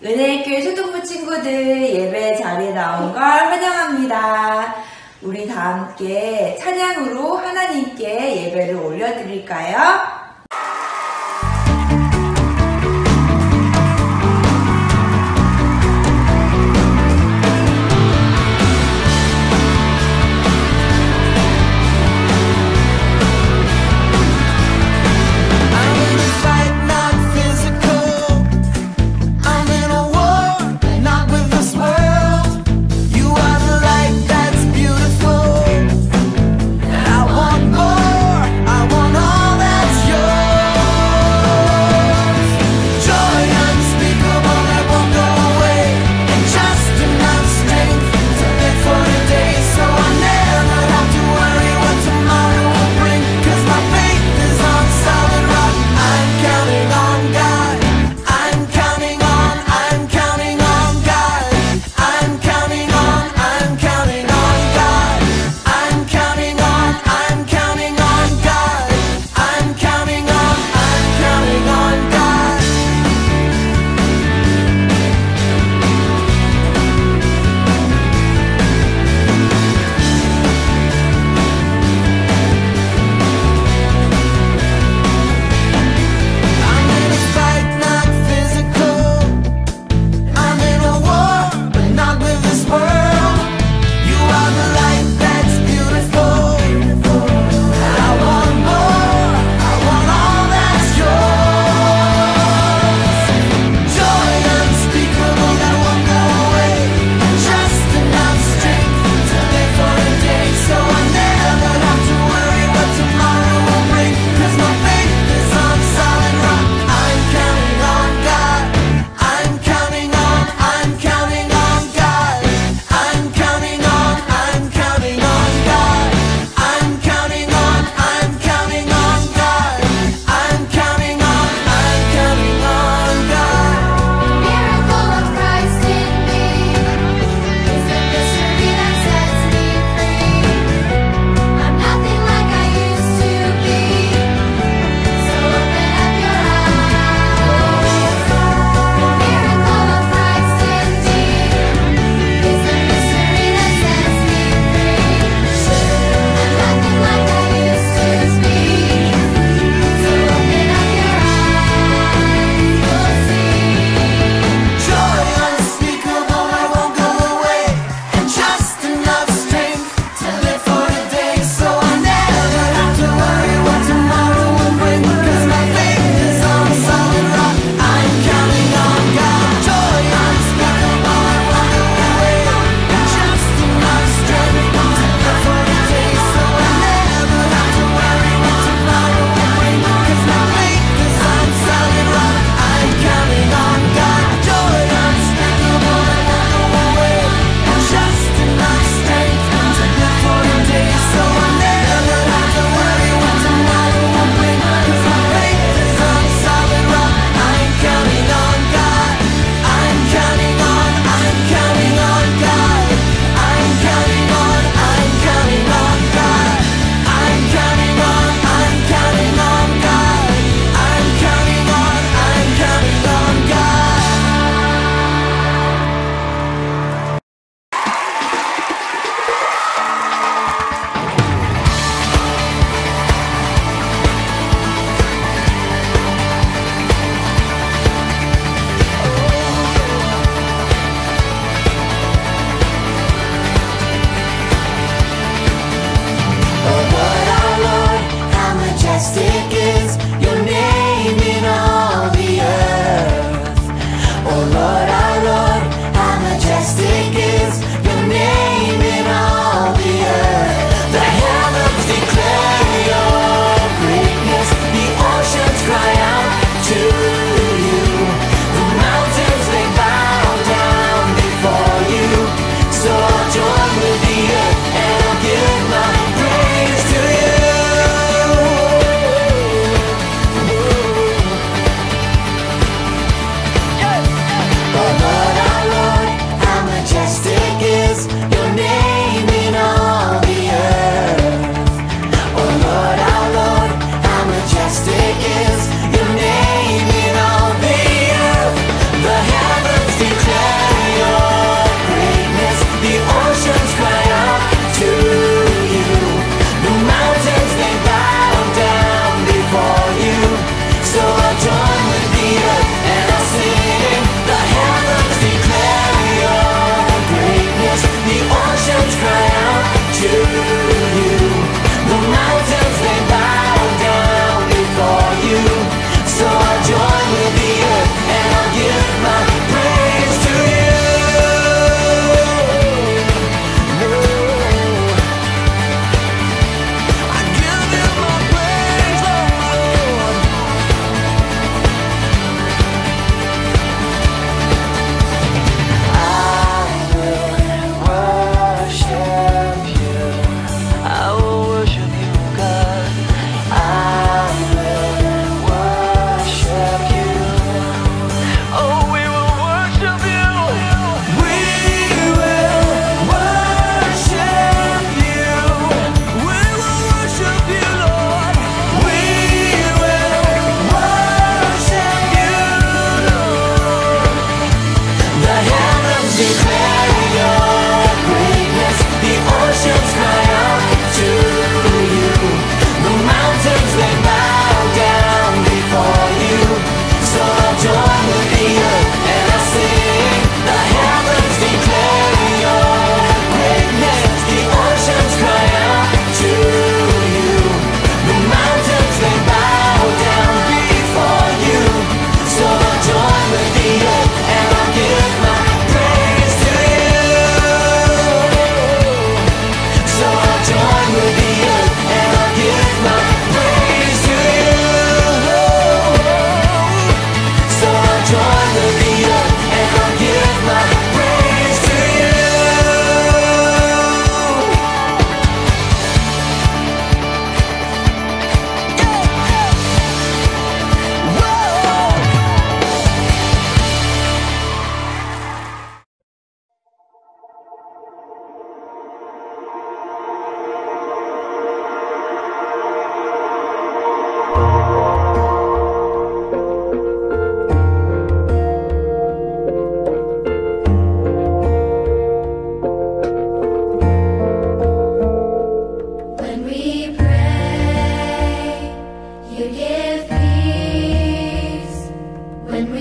은혜교회 초등부 친구들 예배 자리에 나온 걸 환영합니다. 우리 다 함께 찬양으로 하나님께 예배를 올려드릴까요? I want all that's yours.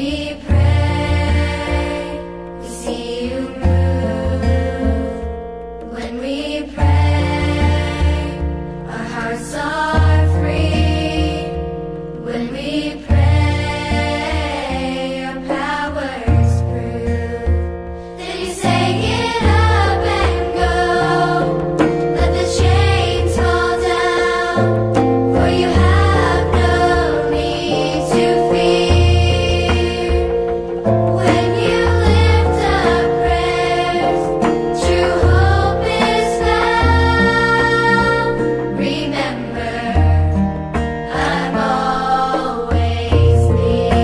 we pray, we see you move. When we pray, our hearts are free. When we pray, our powers prove. Then you say, get up and go. Let the chains fall down, for you have no need to fear. When you lift up prayers, true hope is found. Remember, I'm always near.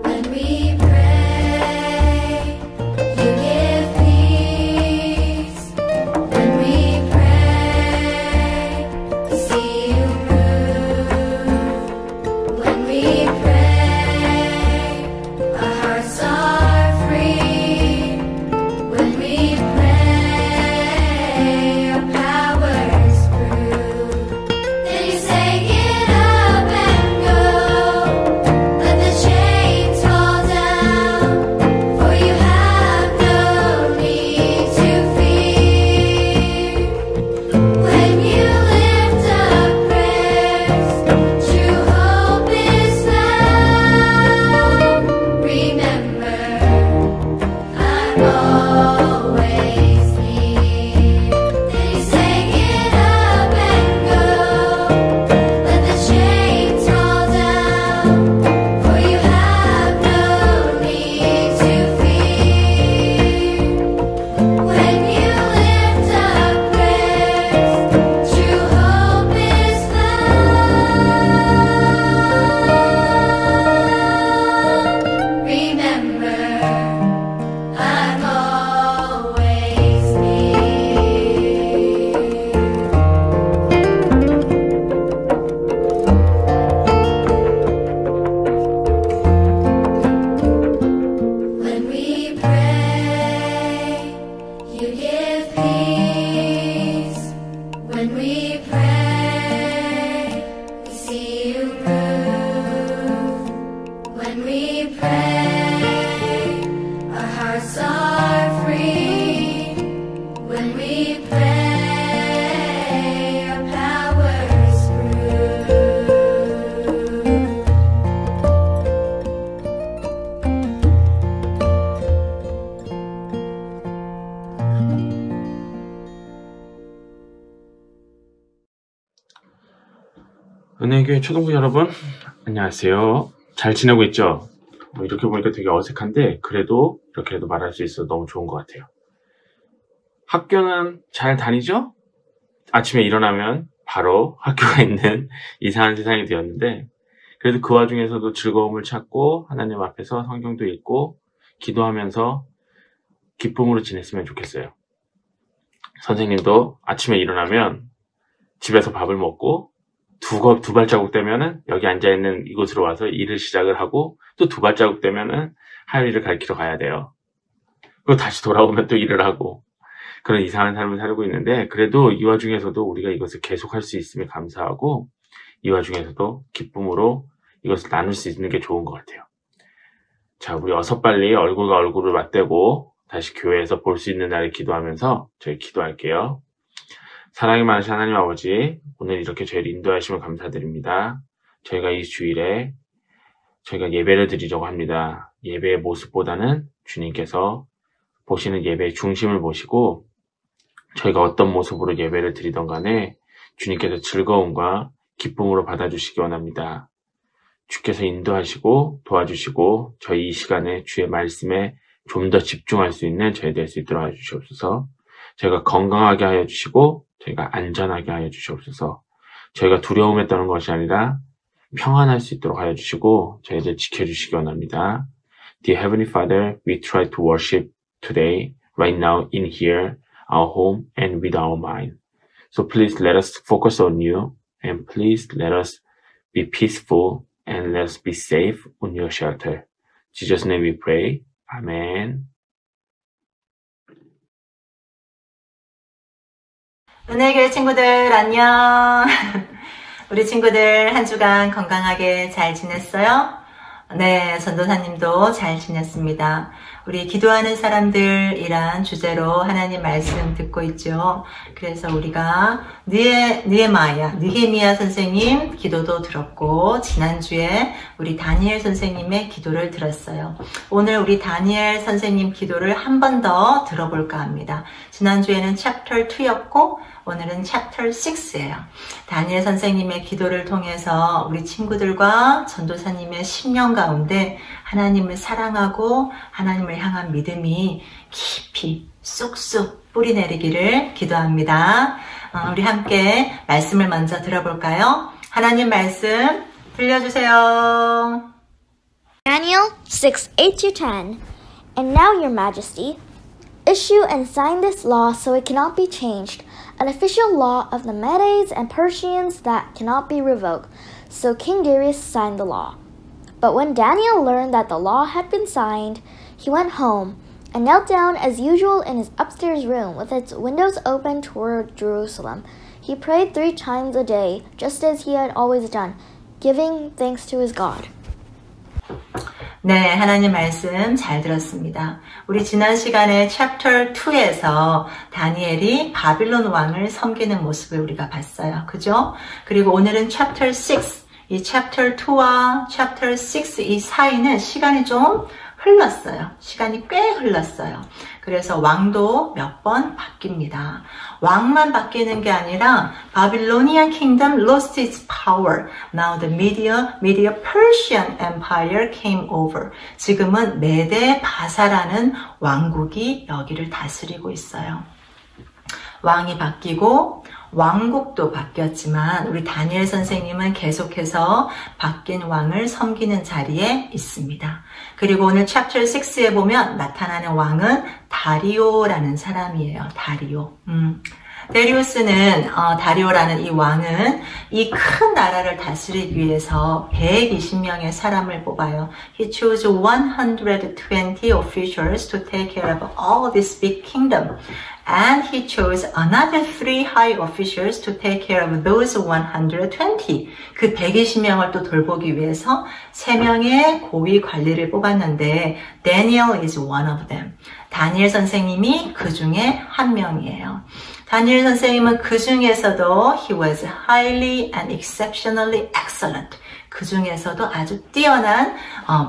When we pray, you give peace. When we pray, we see you move. When we pray, our hearts are free. When we pray, our powers prove. Then you say, get up and go. Let the chains fall down, for you have no need to fear. When you lift up prayers, true hope is found. Remember, I'm always near. Then you say, get up and go. Let the chains fall down, for you have no need to fear. When you lift up prayers, true hope is found. Remember, I'm always When we pray, you give peace. When we pray, we see you move. When we pray, our hearts are free. When we pray, our powers prove. 은혜교회 초등부 여러분, 안녕하세요. 잘 지내고 있죠? 이렇게 보니까 되게 어색한데 그래도 이렇게라도 말할 수 있어서 너무 좋은 것 같아요. 학교는 잘 다니죠? 아침에 일어나면 바로 학교가 있는 이상한 세상이 되었는데 그래도 그 와중에서도 즐거움을 찾고 하나님 앞에서 성경도 읽고 기도하면서 기쁨으로 지냈으면 좋겠어요. 선생님도 아침에 일어나면 집에서 밥을 먹고 두 발자국 되면은 여기 앉아있는 이곳으로 와서 일을 시작을 하고 또 두 발자국 되면은 하율이를 가르치러 가야 돼요. 그리고 다시 돌아오면 또 일을 하고 그런 이상한 삶을 살고 있는데 그래도 이 와중에서도 우리가 이것을 계속할 수 있음에 감사하고 이 와중에서도 기쁨으로 이것을 나눌 수 있는 게 좋은 것 같아요. 자, 우리 어서 빨리 얼굴과 얼굴을 맞대고 다시 교회에서 볼 수 있는 날을 기도하면서 저희 기도할게요. 사랑이 많으신 하나님 아버지, 오늘 이렇게 저희를 인도하시면 감사드립니다. 저희가 이 주일에 저희가 예배를 드리려고 합니다. 예배의 모습보다는 주님께서 보시는 예배의 중심을 보시고 저희가 어떤 모습으로 예배를 드리던 간에 주님께서 즐거움과 기쁨으로 받아주시기 원합니다. 주께서 인도하시고 도와주시고 저희 이 시간에 주의 말씀에 좀 더 집중할 수 있는 저희 될 수 있도록 해주시옵소서. 저희가 건강하게 하여 주시고 저희가 안전하게 하여 주시옵소서. 저희가 두려움에 떠는 것이 아니라 평안할 수 있도록 하여 주시고 저희를 지켜주시기 원합니다. Dear Heavenly Father, we try to worship today, right now, in here, our home, and with our mind. So please let us focus on you, and please let us be peaceful, and let us be safe on your shelter. In Jesus' name we pray. Amen. 은혜교회 친구들 안녕. 우리 친구들 한 주간 건강하게 잘 지냈어요? 네, 전도사님도 잘 지냈습니다. 우리 기도하는 사람들이란 주제로 하나님 말씀 듣고 있죠. 그래서 우리가 느헤미야 선생님 기도도 들었고, 지난주에 우리 다니엘 선생님의 기도를 들었어요. 오늘 우리 다니엘 선생님 기도를 한 번 더 들어볼까 합니다. 지난주에는 챕터 2였고 오늘은 챕터 6예요. 다니엘 선생님의 기도를 통해서 우리 친구들과 전도사님의 심령 가운데 하나님을 사랑하고 하나님을 향한 믿음이 깊이 쏙쏙 뿌리내리기를 기도합니다. 우리 함께 말씀을 먼저 들어볼까요? 하나님 말씀 들려주세요. Daniel 6:8-10. And now, Your Majesty, issue and sign this law so it cannot be changed, an official law of the Medes and Persians that cannot be revoked. So King Darius signed the law. But when Daniel learned that the law had been signed, he went home and knelt down as usual in his upstairs room with its windows open toward Jerusalem. He prayed 3 times a day, just as he had always done, giving thanks to his God. 네, 하나님 말씀 잘 들었습니다. 우리 지난 시간에 챕터 2에서 다니엘이 바빌론 왕을 섬기는 모습을 우리가 봤어요. 그죠? 그리고 오늘은 챕터 6, 이 챕터 2와 챕터 6 이 사이는 시간이 좀 흘렀어요. 시간이 꽤 흘렀어요. 그래서 왕도 몇 번 바뀝니다. 왕만 바뀌는 게 아니라 Babylonian kingdom lost its power. Now the Media Persian Empire came over. 지금은 메데 바사라는 왕국이 여기를 다스리고 있어요. 왕이 바뀌고 왕국도 바뀌었지만 우리 다니엘 선생님은 계속해서 바뀐 왕을 섬기는 자리에 있습니다. 그리고 오늘 챕터 6에 보면 나타나는 왕은 다리오라는 사람이에요. 다리오. 다리오라는 이 왕은 이 큰 나라를 다스리기 위해서 120명의 사람을 뽑아요. He chose 120 officials to take care of all this big kingdom. And he chose another 3 high officials to take care of those 120. 그 120명을 또 돌보기 위해서 3명의 고위 관리를 뽑았는데 Daniel is one of them. 다니엘 선생님이 그 중에 한 명이에요. 다니엘 선생님은 그 중에서도 he was highly and exceptionally excellent. 그 중에서도 아주 뛰어난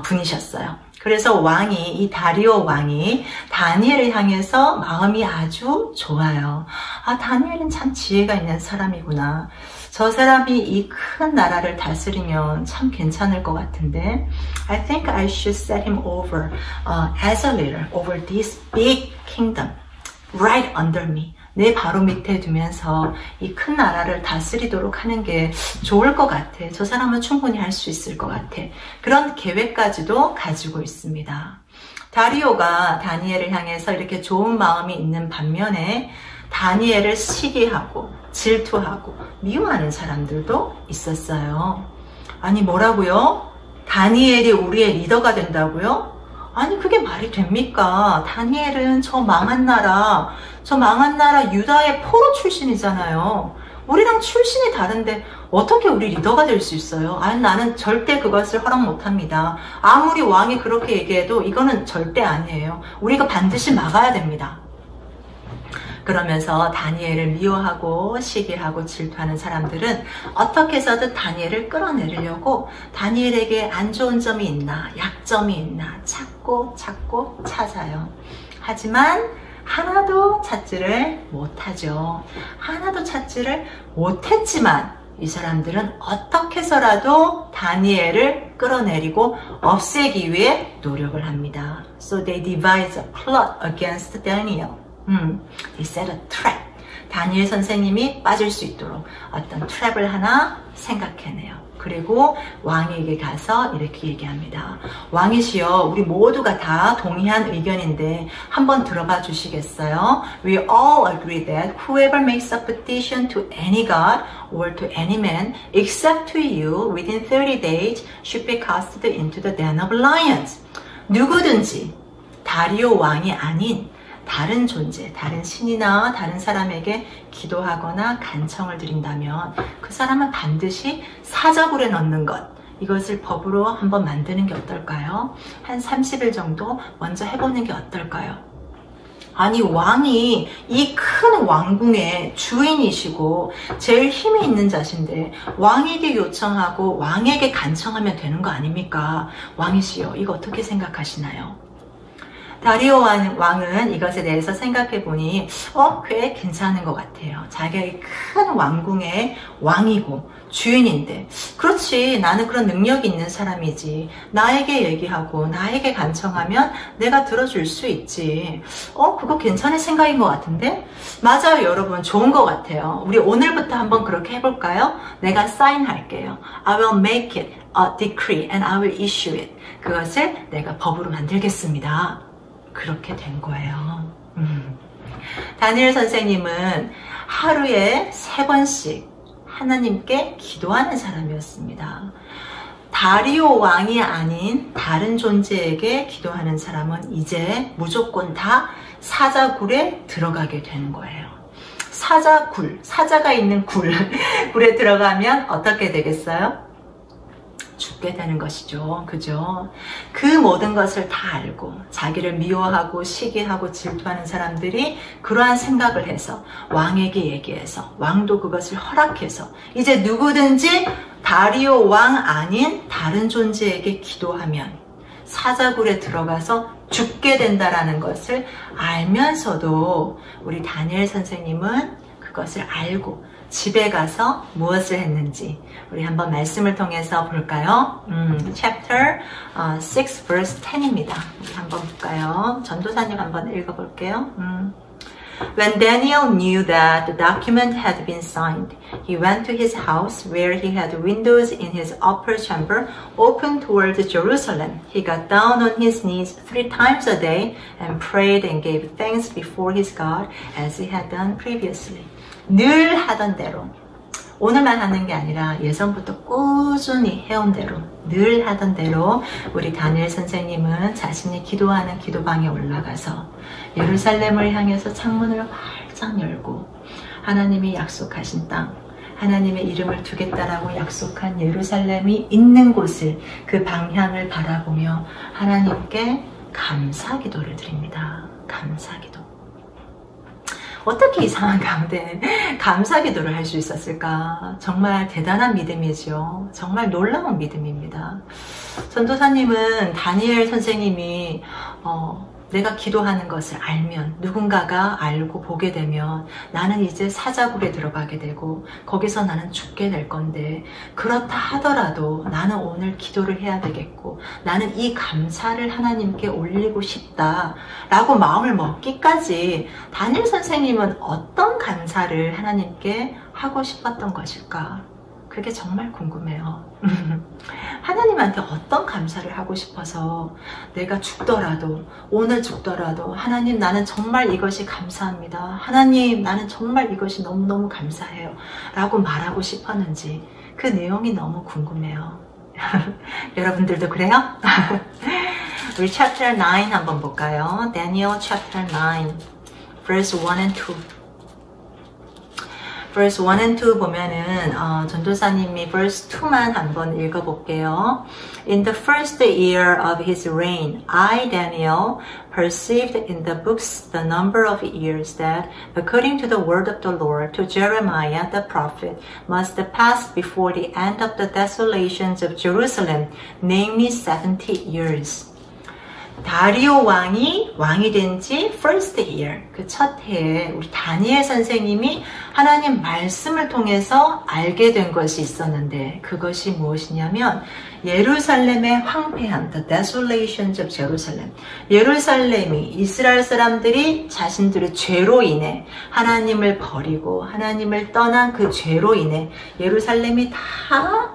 분이셨어요. 그래서 이 다리오 왕이 다니엘을 향해서 마음이 아주 좋아요. 아, 다니엘은 참 지혜가 있는 사람이구나. 저 사람이 이 큰 나라를 다스리면 참 괜찮을 것 같은데 I think I should set him over as a leader over this big kingdom right under me. 내 바로 밑에 두면서 이 큰 나라를 다스리도록 하는 게 좋을 것 같아. 저 사람은 충분히 할 수 있을 것 같아. 그런 계획까지도 가지고 있습니다. 다리오가 다니엘을 향해서 이렇게 좋은 마음이 있는 반면에 다니엘을 시기하고 질투하고 미워하는 사람들도 있었어요. 아니 뭐라고요? 다니엘이 우리의 리더가 된다고요? 아니 그게 말이 됩니까? 다니엘은 저 망한 나라 유다의 포로 출신이잖아요. 우리랑 출신이 다른데 어떻게 우리 리더가 될 수 있어요? 아니 나는 절대 그것을 허락 못합니다. 아무리 왕이 그렇게 얘기해도 이거는 절대 아니에요. 우리가 반드시 막아야 됩니다. 그러면서 다니엘을 미워하고 시기하고 질투하는 사람들은 어떻게 해서든 다니엘을 끌어내리려고 다니엘에게 안 좋은 점이 있나, 약점이 있나 찾고 찾아요. 하지만 하나도 찾지를 못하죠. 하나도 찾지를 못했지만 이 사람들은 어떻게 해서라도 다니엘을 끌어내리고 없애기 위해 노력을 합니다. So they devised a plot against Daniel. They set a trap. 다니엘 선생님이 빠질 수 있도록 어떤 트랩을 하나 생각해내요. 그리고 왕에게 가서 이렇게 얘기합니다. 왕이시여, 우리 모두가 다 동의한 의견인데 한번 들어봐 주시겠어요? We all agree that whoever makes a petition to any god or to any man except to you within 30 days should be casted into the den of lions. 누구든지 다리오 왕이 아닌 다른 존재, 다른 신이나 다른 사람에게 기도하거나 간청을 드린다면 그 사람은 반드시 사자굴에 넣는 것, 이것을 법으로 한번 만드는 게 어떨까요? 한 30일 정도 먼저 해보는 게 어떨까요? 아니, 왕이 이 큰 왕궁의 주인이시고 제일 힘이 있는 자신데 왕에게 요청하고 왕에게 간청하면 되는 거 아닙니까? 왕이시여, 이거 어떻게 생각하시나요? 다리오 왕은 이것에 대해서 생각해보니 꽤 괜찮은 것 같아요. 자기의 큰 왕궁의 왕이고 주인인데, 그렇지, 나는 그런 능력이 있는 사람이지, 나에게 얘기하고 나에게 간청하면 내가 들어줄 수 있지. 그거 괜찮은 생각인 것 같은데? 맞아요, 여러분. 좋은 것 같아요. 우리 오늘부터 한번 그렇게 해볼까요? 내가 사인할게요. I will make it a decree and I will issue it. 그것을 내가 법으로 만들겠습니다. 그렇게 된 거예요. 다니엘 선생님은 하루에 3번씩 하나님께 기도하는 사람이었습니다. 다리오 왕이 아닌 다른 존재에게 기도하는 사람은 이제 무조건 다 사자굴에 들어가게 되는 거예요. 사자굴, 사자가 있는 굴에 들어가면 어떻게 되겠어요? 죽게 되는 것이죠. 그죠? 그 모든 것을 다 알고 자기를 미워하고 시기하고 질투하는 사람들이 그러한 생각을 해서 왕에게 얘기해서 왕도 그것을 허락해서 이제 누구든지 다리오 왕 아닌 다른 존재에게 기도하면 사자굴에 들어가서 죽게 된다라는 것을 알면서도 우리 다니엘 선생님은 그것을 알고 집에 가서 무엇을 했는지 우리 한번 말씀을 통해서 볼까요? Chapter 6 verse 10입니다. 우리 한번 볼까요? 전도사님 한번 읽어볼게요. When Daniel knew that the document had been signed, he went to his house where he had windows in his upper chamber open toward Jerusalem. He got down on his knees 3 times a day and prayed and gave thanks before his God as he had done previously. 늘 하던 대로, 오늘만 하는 게 아니라 예전부터 꾸준히 해온 대로, 늘 하던 대로 우리 다니엘 선생님은 자신이 기도하는 기도방에 올라가서 예루살렘을 향해서 창문을 활짝 열고 하나님이 약속하신 땅, 하나님의 이름을 두겠다라고 약속한 예루살렘이 있는 곳을, 그 방향을 바라보며 하나님께 감사 기도를 드립니다. 감사 기도. 어떻게 이 상황 가운데 감사 기도를 할 수 있었을까? 정말 대단한 믿음이죠. 정말 놀라운 믿음입니다. 전도사님은 다니엘 선생님이 내가 기도하는 것을 알면, 누군가가 알고 보게 되면 나는 이제 사자굴에 들어가게 되고 거기서 나는 죽게 될 건데, 그렇다 하더라도 나는 오늘 기도를 해야 되겠고 나는 이 감사를 하나님께 올리고 싶다 라고 마음을 먹기까지 다니엘 선생님은 어떤 감사를 하나님께 하고 싶었던 것일까? 그게 정말 궁금해요. 하나님한테 어떤 감사를 하고 싶어서 내가 죽더라도, 오늘 죽더라도 하나님 나는 정말 이것이 감사합니다. 하나님 나는 정말 이것이 너무너무 감사해요 라고 말하고 싶었는지 그 내용이 너무 궁금해요. 여러분들도 그래요? 우리 chapter 9 한번 볼까요? Daniel chapter 9 verse 1 and 2. verse 1 and 2 보면은 전도사님이 verse 2만 한번 읽어볼게요. In the first year of his reign, I, Daniel, perceived in the books the number of years that, according to the word of the Lord to Jeremiah the prophet, must pass before the end of the desolations of Jerusalem, namely 70 years. 다리오 왕이 된 지 first year, 그 첫 해에 우리 다니엘 선생님이 하나님 말씀을 통해서 알게 된 것이 있었는데, 그것이 무엇이냐면 예루살렘의 황폐함, the desolations of Jerusalem. 예루살렘이, 이스라엘 사람들이 자신들의 죄로 인해 하나님을 버리고 하나님을 떠난 그 죄로 인해 예루살렘이 다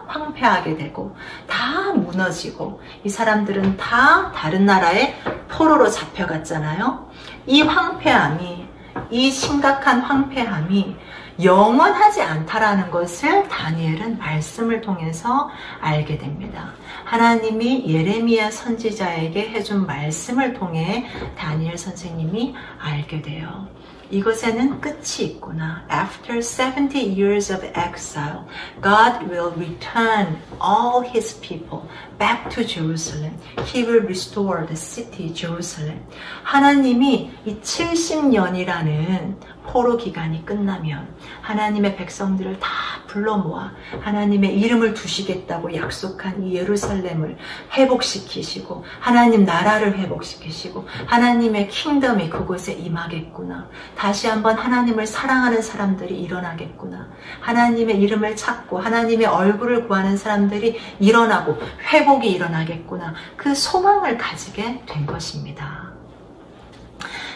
황폐하게 되고 다 무너지고 이 사람들은 다 다른 나라에 포로로 잡혀갔잖아요. 이 황폐함이 이 심각한 황폐함이 영원하지 않다라는 것을 다니엘은 말씀을 통해서 알게 됩니다. 하나님이 예레미야 선지자에게 해준 말씀을 통해 다니엘 선생님이 알게 돼요. 이것에는 끝이 있구나. After 70 years of exile, God will return all His people back to Jerusalem. He will restore the city Jerusalem. 하나님이 이 70년이라는 포로 기간이 끝나면 하나님의 백성들을 다 불러 모아 하나님의 이름을 두시겠다고 약속한 이 예루살렘을 회복시키시고 하나님 나라를 회복시키시고 하나님의 킹덤이 그곳에 임하겠구나. 다시 한번 하나님을 사랑하는 사람들이 일어나겠구나. 하나님의 이름을 찾고 하나님의 얼굴을 구하는 사람들이 일어나고 회복이 일어나겠구나. 그 소망을 가지게 된 것입니다.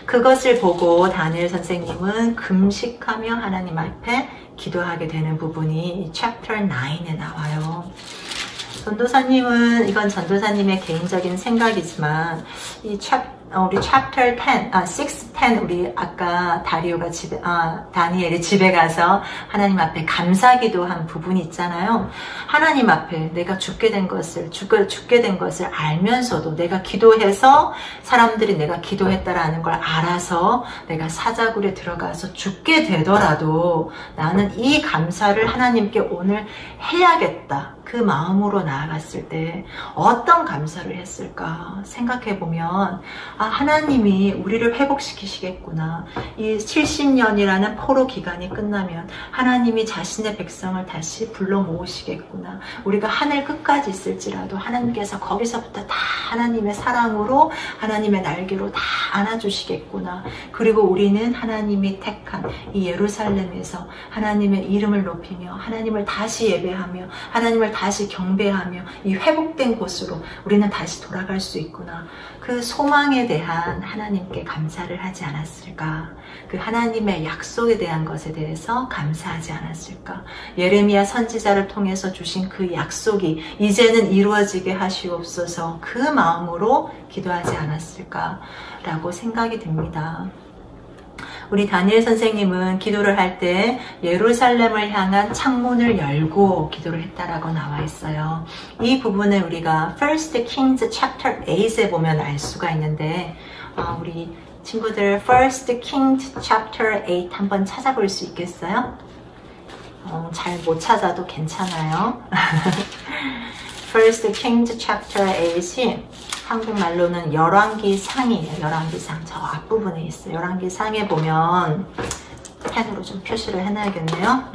그것을 보고 다니엘 선생님은 금식하며 하나님 앞에 기도하게 되는 부분이 이 chapter 9에 나와요. 전도사님은, 이건 전도사님의 개인적인 생각이지만, 우리 chapter 10, 6, 10, 우리 아까 다니엘이 집에 가서 하나님 앞에 감사기도 한 부분이 있잖아요. 하나님 앞에 내가 죽게 된 것을 알면서도 내가 기도해서 사람들이 내가 기도했다라는 걸 알아서 내가 사자굴에 들어가서 죽게 되더라도 나는 이 감사를 하나님께 오늘 해야겠다. 그 마음으로 나아갔을 때 어떤 감사를 했을까 생각해보면 하나님이 우리를 회복시키시겠구나. 이 70년이라는 포로 기간이 끝나면 하나님이 자신의 백성을 다시 불러 모으시겠구나. 우리가 하늘 끝까지 있을지라도 하나님께서 거기서부터 다 하나님의 사랑으로 하나님의 날개로 다 안아주시겠구나. 그리고 우리는 하나님이 택한 이 예루살렘에서 하나님의 이름을 높이며 하나님을 다시 예배하며 하나님을 다시 경배하며 이 회복된 곳으로 우리는 다시 돌아갈 수 있구나. 그 소망에 대한 하나님께 감사를 하지 않았을까? 그 하나님의 약속에 대한 것에 대해서 감사하지 않았을까? 예레미야 선지자를 통해서 주신 그 약속이 이제는 이루어지게 하시옵소서. 그 마음으로 기도하지 않았을까? 라고 생각이 듭니다. 우리 다니엘 선생님은 기도를 할 때 예루살렘을 향한 창문을 열고 기도를 했다라고 나와 있어요. 이 부분을 우리가 First Kings chapter 8에 보면 알 수가 있는데 우리 친구들 First Kings chapter 8 한번 찾아볼 수 있겠어요? 잘 못 찾아도 괜찮아요. First Kings chapter 8이 한국말로는 열왕기상이에요. 열왕기상 저 앞부분에 있어요. 열왕기상에 보면 펜으로 좀 표시를 해놔야겠네요.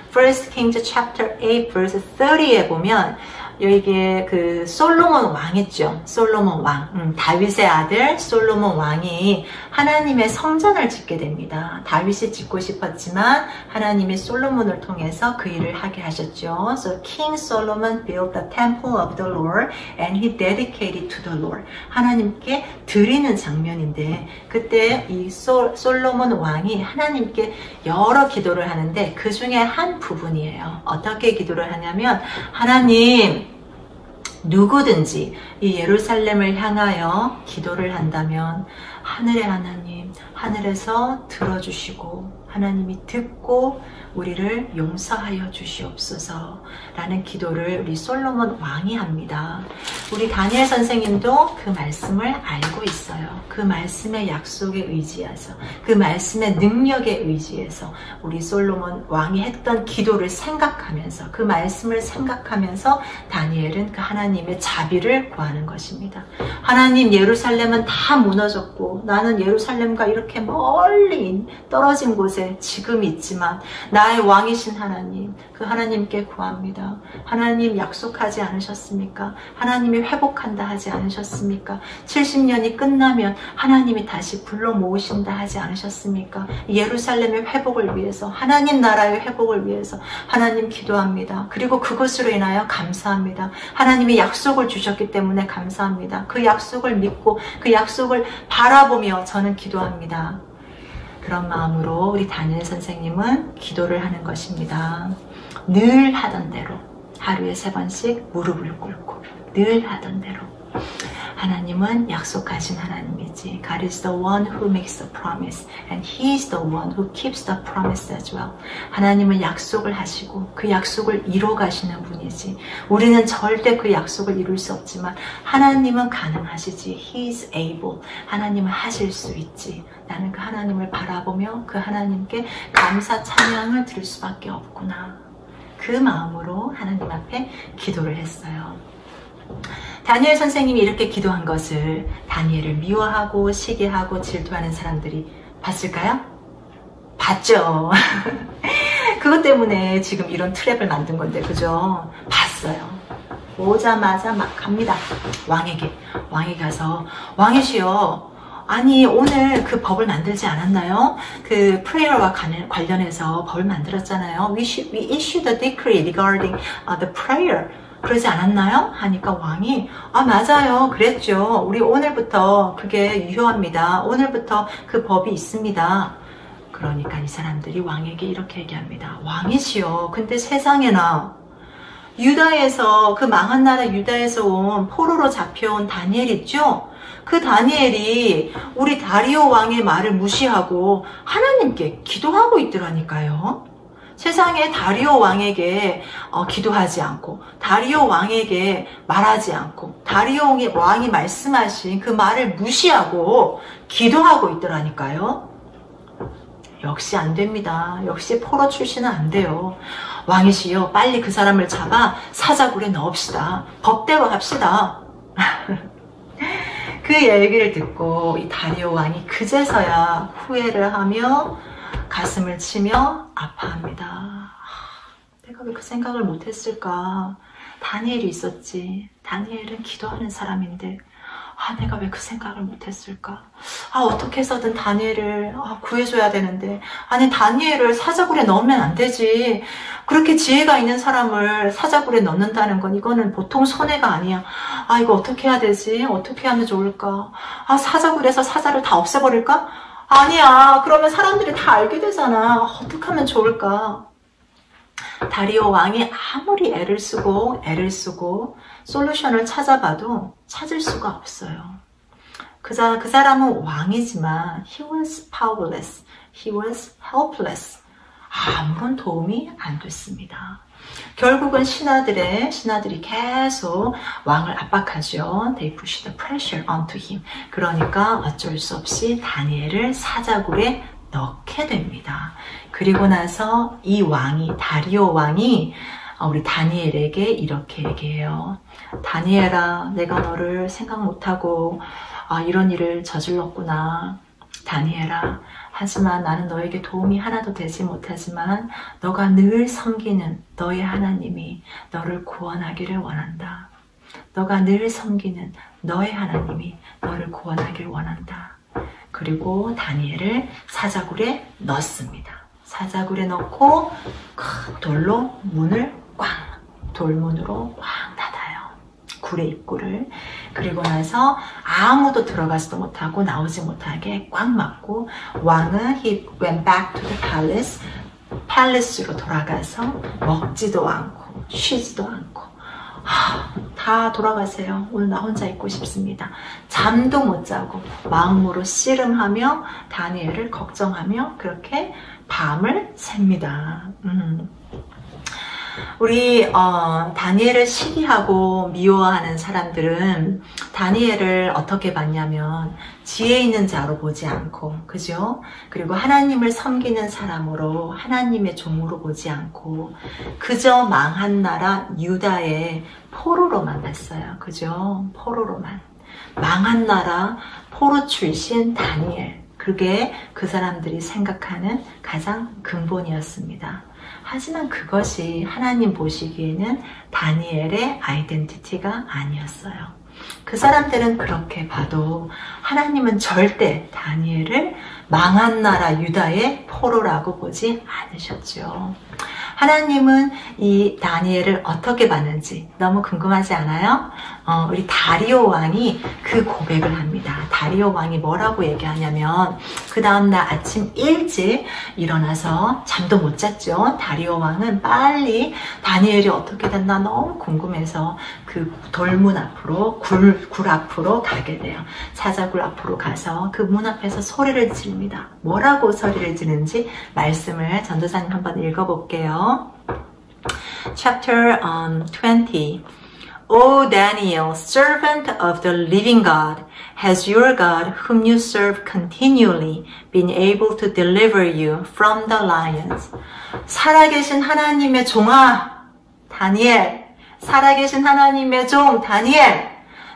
First Kings chapter 8 verse 30에 보면 여기에 그 솔로몬 왕 있죠. 솔로몬 왕. 다윗의 아들 솔로몬 왕이 하나님의 성전을 짓게 됩니다. 다윗이 짓고 싶었지만 하나님이 솔로몬을 통해서 그 일을 하게 하셨죠. So King Solomon built the temple of the Lord and he dedicated to the Lord. 하나님께 드리는 장면인데 그때 이 솔로몬 왕이 하나님께 여러 기도를 하는데 그 중에 한 부분이에요. 어떻게 기도를 하냐면 하나님 누구든지 이 예루살렘을 향하여 기도를 한다면 하늘의 하나님 하늘에서 들어주시고 하나님이 듣고 우리를 용서하여 주시옵소서 라는 기도를 우리 솔로몬 왕이 합니다. 우리 다니엘 선생님도 그 말씀을 알고 있어요. 그 말씀의 약속에 의지해서 그 말씀의 능력에 의지해서 우리 솔로몬 왕이 했던 기도를 생각하면서 그 말씀을 생각하면서 다니엘은 그 하나님의 자비를 구하는 것입니다. 하나님 예루살렘은 다 무너졌고 나는 예루살렘과 이렇게 멀리 떨어진 곳에 지금 있지만 나의 왕이신 하나님 그 하나님께 구합니다. 하나님 약속하지 않으셨습니까? 하나님이 회복한다 하지 않으셨습니까? 70년이 끝나면 하나님이 다시 불러 모으신다 하지 않으셨습니까? 예루살렘의 회복을 위해서 하나님 나라의 회복을 위해서 하나님 기도합니다. 그리고 그것으로 인하여 감사합니다. 하나님이 약속을 주셨기 때문에 감사합니다. 그 약속을 믿고 그 약속을 바라보며 저는 기도합니다. 그런 마음으로 우리 다니엘 선생님은 기도를 하는 것입니다. 늘 하던 대로 하루에 3번씩 무릎을 꿇고 늘 하던 대로 하나님은 약속하신 하나님이지. God is the one who makes the promise and He is the one who keeps the promise as well. 하나님은 약속을 하시고 그 약속을 이뤄 가시는 분이지. 우리는 절대 그 약속을 이룰 수 없지만 하나님은 가능하시지. He is able. 하나님은 하실 수 있지. 나는 그 하나님을 바라보며 그 하나님께 감사 찬양을 드릴 수밖에 없구나. 그 마음으로 하나님 앞에 기도를 했어요. 다니엘 선생님이 이렇게 기도한 것을 다니엘을 미워하고 시기하고 질투하는 사람들이 봤을까요? 봤죠. 그것 때문에 지금 이런 트랩을 만든 건데, 그죠? 봤어요. 오자마자 막 갑니다. 왕에게 가서, 왕이시여, 아니 오늘 그 법을 만들지 않았나요? 그 프레이어와 관련해서 법을 만들었잖아요. We issued a decree regarding the prayer. 그러지 않았나요? 하니까 왕이 맞아요. 그랬죠. 우리 오늘부터 그게 유효합니다. 오늘부터 그 법이 있습니다. 그러니까 이 사람들이 왕에게 이렇게 얘기합니다. 왕이시여. 근데 세상에나 유다에서 그 망한 나라 유다에서 온 포로로 잡혀온 다니엘 있죠? 그 다니엘이 우리 다리오 왕의 말을 무시하고 하나님께 기도하고 있더라니까요. 세상에 다리오 왕에게 기도하지 않고 다리오 왕에게 말하지 않고 다리오 왕이 말씀하신 그 말을 무시하고 기도하고 있더라니까요. 역시 안 됩니다. 역시 포로 출신은 안 돼요. 왕이시여, 빨리 그 사람을 잡아 사자굴에 넣읍시다. 법대로 합시다. 그 얘기를 듣고 이 다리오 왕이 그제서야 후회를 하며 가슴을 치며 아파합니다. 내가 왜 그 생각을 못했을까? 다니엘이 있었지. 다니엘은 기도하는 사람인데 내가 왜 그 생각을 못했을까? 어떻게 해서든 다니엘을 구해줘야 되는데 아니 다니엘을 사자굴에 넣으면 안 되지. 그렇게 지혜가 있는 사람을 사자굴에 넣는다는 건 이거는 보통 손해가 아니야. 이거 어떻게 해야 되지? 어떻게 하면 좋을까? 사자굴에서 사자를 다 없애버릴까? 아니야. 그러면 사람들이 다 알게 되잖아. 어떻게 하면 좋을까? 다리오 왕이 아무리 애를 쓰고 솔루션을 찾아봐도 찾을 수가 없어요. 그 사람은 왕이지만 he was powerless, he was helpless. 아무런 도움이 안 됐습니다. 결국은 신하들이 계속 왕을 압박하죠. They pushed the pressure onto him. 그러니까 어쩔 수 없이 다니엘을 사자굴에 넣게 됩니다. 그리고 나서 이 왕이, 다리오 왕이 우리 다니엘에게 이렇게 얘기해요. 다니엘아, 내가 너를 생각 못하고 이런 일을 저질렀구나. 다니엘아, 하지만 나는 너에게 도움이 하나도 되지 못하지만 너가 늘 섬기는 너의 하나님이 너를 구원하기를 원한다. 너가 늘 섬기는 너의 하나님이 너를 구원하기를 원한다. 그리고 다니엘을 사자굴에 넣습니다. 사자굴에 넣고 큰 돌로 문을 꽝, 돌문으로 꽝 닫아요. 굴의 입구를. 그리고 나서 아무도 들어가지도 못하고 나오지 못하게 꽉 막고 왕은 he went back to the palace. 팰리스로 돌아가서 먹지도 않고 쉬지도 않고 다 돌아가세요. 오늘 나 혼자 있고 싶습니다. 잠도 못 자고 마음으로 씨름하며 다니엘을 걱정하며 그렇게 밤을 셉니다. 우리 다니엘을 시기하고 미워하는 사람들은 다니엘을 어떻게 봤냐면 지혜 있는 자로 보지 않고, 그죠? 그리고 하나님을 섬기는 사람으로, 하나님의 종으로 보지 않고 그저 망한 나라 유다의 포로로만 봤어요. 그죠? 포로로만. 망한 나라 포로 출신 다니엘, 그게 그 사람들이 생각하는 가장 근본이었습니다. 하지만 그것이 하나님 보시기에는 다니엘의 아이덴티티가 아니었어요. 그 사람들은 그렇게 봐도 하나님은 절대 다니엘을 망한 나라 유다의 포로라고 보지 않으셨죠. 하나님은 이 다니엘을 어떻게 봤는지 너무 궁금하지 않아요? 우리 다리오 왕이 그 고백을 합니다. 다리오 왕이 뭐라고 얘기하냐면 그 다음날 아침 일찍 일어나서 잠도 못 잤죠. 다리오 왕은 빨리 다니엘이 어떻게 됐나 너무 궁금해서 그 돌문 앞으로 굴 앞으로 가게 돼요. 사자굴 앞으로 가서 그 문 앞에서 소리를 지릅니다. 뭐라고 소리를 지르는지 말씀을 전도사님 한번 읽어볼게요. Chapter 20. O Daniel, servant of the living God, has your God, whom you serve continually, been able to deliver you from the lions? 살아계신 하나님의 종아, 다니엘, 살아계신 하나님의 종, 다니엘,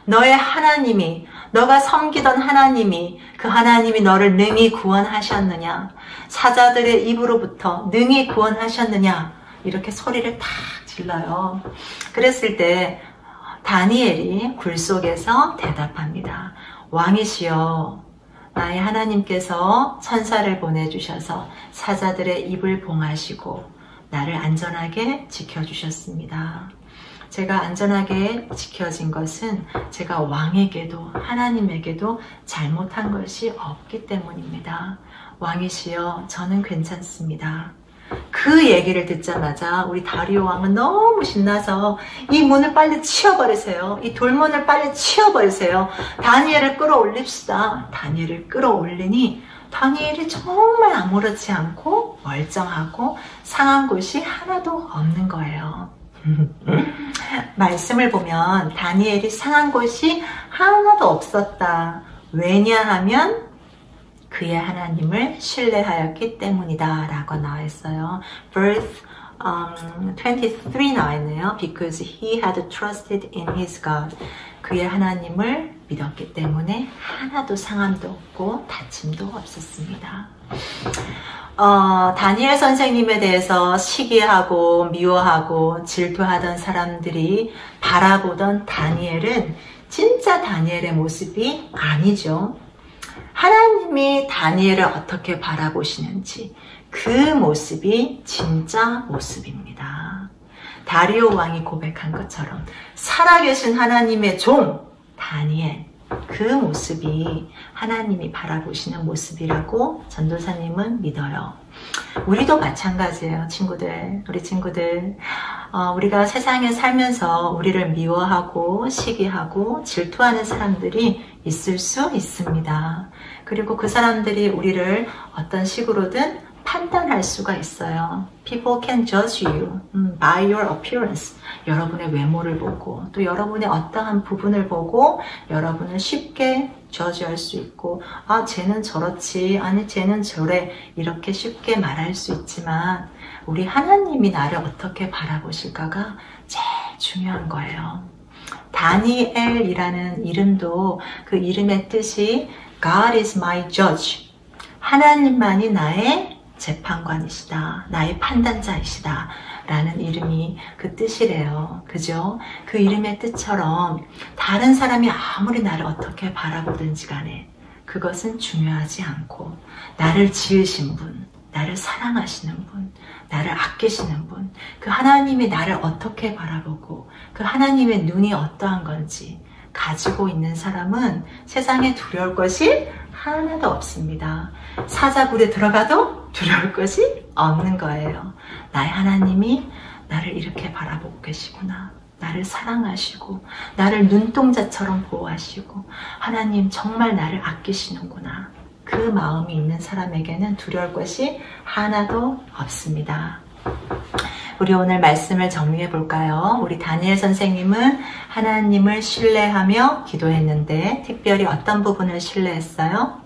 너의 하나님이, 너가 섬기던 하나님이, 그 하나님이 너를 능히 구원하셨느냐? 사자들의 입으로부터 능히 구원하셨느냐? 이렇게 소리를 탁 질러요. 그랬을 때 다니엘이 굴 속에서 대답합니다. 왕이시여, 나의 하나님께서 천사를 보내주셔서 사자들의 입을 봉하시고 나를 안전하게 지켜주셨습니다. 제가 안전하게 지켜진 것은 제가 왕에게도 하나님에게도 잘못한 것이 없기 때문입니다. 왕이시여, 저는 괜찮습니다. 그 얘기를 듣자마자 우리 다리오 왕은 너무 신나서 이 문을 빨리 치워버리세요. 이 돌문을 빨리 치워버리세요. 다니엘을 끌어올립시다. 다니엘을 끌어올리니 다니엘이 정말 아무렇지 않고 멀쩡하고 상한 곳이 하나도 없는 거예요. 말씀을 보면 다니엘이 상한 곳이 하나도 없었다. 왜냐하면 그의 하나님을 신뢰하였기 때문이다 라고 나와 있어요. Verse 23 나와 있네요. Because he had trusted in his God. 그의 하나님을 믿었기 때문에 하나도 상함도 없고 다침도 없었습니다. 다니엘 선생님에 대해서 시기하고 미워하고 질투하던 사람들이 바라보던 다니엘은 진짜 다니엘의 모습이 아니죠. 하나님이 다니엘을 어떻게 바라보시는지 그 모습이 진짜 모습입니다. 다리오 왕이 고백한 것처럼 살아계신 하나님의 종 다니엘, 그 모습이 하나님이 바라보시는 모습이라고 전도사님은 믿어요. 우리도 마찬가지예요, 친구들. 우리 친구들, 우리가 세상에 살면서 우리를 미워하고 시기하고 질투하는 사람들이 있을 수 있습니다. 그리고 그 사람들이 우리를 어떤 식으로든 판단할 수가 있어요. People can judge you by your appearance. 여러분의 외모를 보고 또 여러분의 어떠한 부분을 보고 여러분을 쉽게 저지할 수 있고, 아, 쟤는 저렇지, 아니 쟤는 저래, 이렇게 쉽게 말할 수 있지만 우리 하나님이 나를 어떻게 바라보실까가 제일 중요한 거예요. 다니엘이라는 이름도 그 이름의 뜻이 God is my judge. 하나님만이 나의 재판관이시다, 나의 판단자이시다 라는 이름이 그 뜻이래요. 그죠? 그 이름의 뜻처럼 다른 사람이 아무리 나를 어떻게 바라보든지 간에 그것은 중요하지 않고 나를 지으신 분, 나를 사랑하시는 분, 나를 아끼시는 분, 그 하나님이 나를 어떻게 바라보고 그 하나님의 눈이 어떠한 건지 가지고 있는 사람은 세상에 두려울 것이 하나도 없습니다. 사자굴에 들어가도 두려울 것이 없는 거예요. 나의 하나님이 나를 이렇게 바라보고 계시구나. 나를 사랑하시고 나를 눈동자처럼 보호하시고 하나님 정말 나를 아끼시는구나. 그 마음이 있는 사람에게는 두려울 것이 하나도 없습니다. 우리 오늘 말씀을 정리해 볼까요? 우리 다니엘 선생님은 하나님을 신뢰하며 기도했는데 특별히 어떤 부분을 신뢰했어요?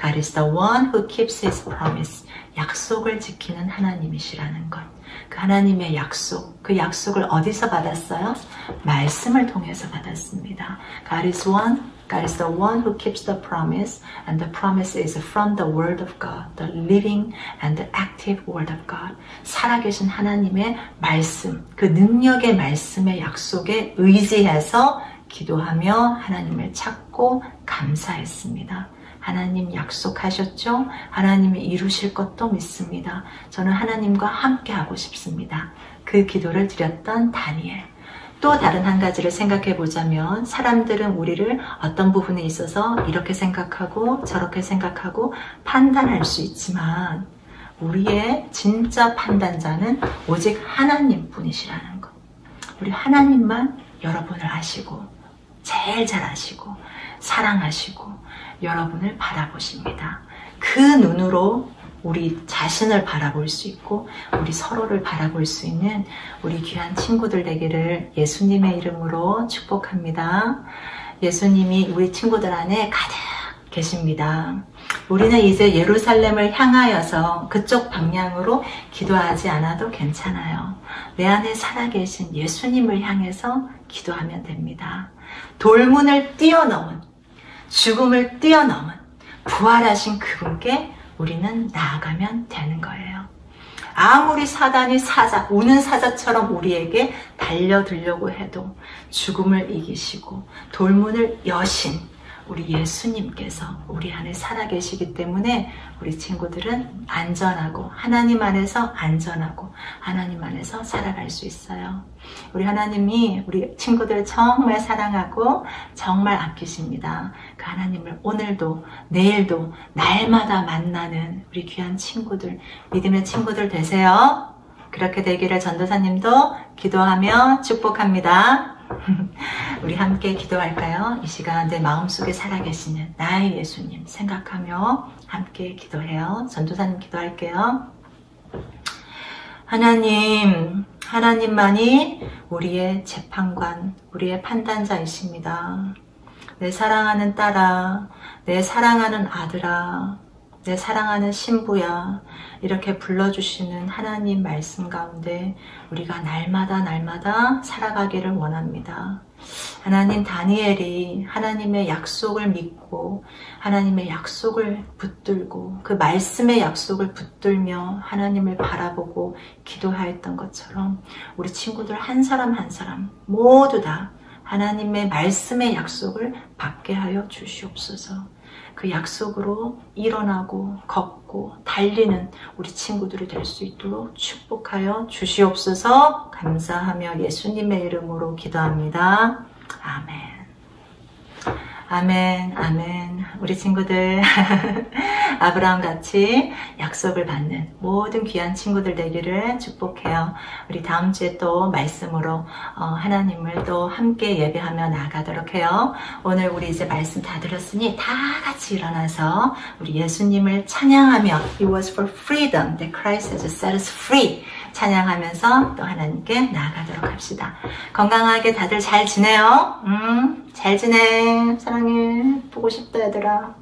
God is the one who keeps his promise. 약속을 지키는 하나님이시라는 것. 그 하나님의 약속, 그 약속을 어디서 받았어요? 말씀을 통해서 받았습니다. God is the one who keeps the promise, and the promise is from the word of God, the living and the active word of God. 살아계신 하나님의 말씀, 그 능력의 말씀의 약속에 의지해서 기도하며 하나님을 찾고 감사했습니다. 하나님 약속하셨죠? 하나님이 이루실 것도 믿습니다. 저는 하나님과 함께 하고 싶습니다. 그 기도를 드렸던 다니엘. 또 다른 한 가지를 생각해 보자면 사람들은 우리를 어떤 부분에 있어서 이렇게 생각하고 저렇게 생각하고 판단할 수 있지만 우리의 진짜 판단자는 오직 하나님 뿐이시라는 것. 우리 하나님만 여러분을 아시고 제일 잘 아시고 사랑하시고 여러분을 바라보십니다. 그 눈으로 우리 자신을 바라볼 수 있고 우리 서로를 바라볼 수 있는 우리 귀한 친구들 되기를 예수님의 이름으로 축복합니다. 예수님이 우리 친구들 안에 가득 계십니다. 우리는 이제 예루살렘을 향하여서 그쪽 방향으로 기도하지 않아도 괜찮아요. 내 안에 살아계신 예수님을 향해서 기도하면 됩니다. 돌문을 뛰어넘은, 죽음을 뛰어넘은 부활하신 그분께 우리는 나아가면 되는 거예요. 아무리 사단이 우는 사자처럼 우리에게 달려들려고 해도 죽음을 이기시고 돌문을 여신 우리 예수님께서 우리 안에 살아계시기 때문에 우리 친구들은 안전하고 하나님 안에서 안전하고 하나님 안에서 살아갈 수 있어요. 우리 하나님이 우리 친구들을 정말 사랑하고 정말 아끼십니다. 그 하나님을 오늘도 내일도 날마다 만나는 우리 귀한 친구들, 믿음의 친구들 되세요. 그렇게 되기를 전도사님도 기도하며 축복합니다. 우리 함께 기도할까요? 이 시간 내 마음속에 살아계시는 나의 예수님 생각하며 함께 기도해요. 전도사님 기도할게요. 하나님, 하나님만이 우리의 재판관, 우리의 판단자이십니다. 내 사랑하는 딸아, 내 사랑하는 아들아, 내 사랑하는 신부야, 이렇게 불러주시는 하나님 말씀 가운데 우리가 날마다 살아가기를 원합니다. 하나님, 다니엘이 하나님의 약속을 믿고 하나님의 약속을 붙들고 그 말씀의 약속을 붙들며 하나님을 바라보고 기도하였던 것처럼 우리 친구들 한 사람 한 사람 모두 다 하나님의 말씀의 약속을 받게 하여 주시옵소서. 그 약속으로 일어나고 걷고 달리는 우리 친구들이 될 수 있도록 축복하여 주시옵소서. 감사하며 예수님의 이름으로 기도합니다. 아멘. 아멘, 아멘. 우리 친구들 아브라함같이 약속을 받는 모든 귀한 친구들 되기를 축복해요. 우리 다음 주에 또 말씀으로 하나님을 또 함께 예배하며 나가도록 해요. 오늘 우리 이제 말씀 다 들었으니 다 같이 일어나서 우리 예수님을 찬양하며 It was for freedom that Christ has set us free 찬양하면서 또 하나님께 나아가도록 합시다. 건강하게 다들 잘 지내요? 잘 지내. 사랑해. 보고 싶다 얘들아.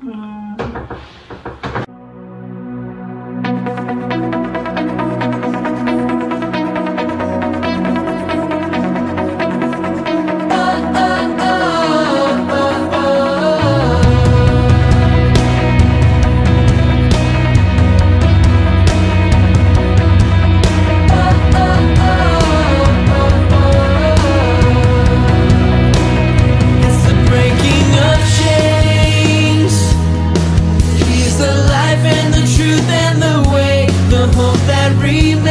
He's the life and the truth and the way, the hope that remains.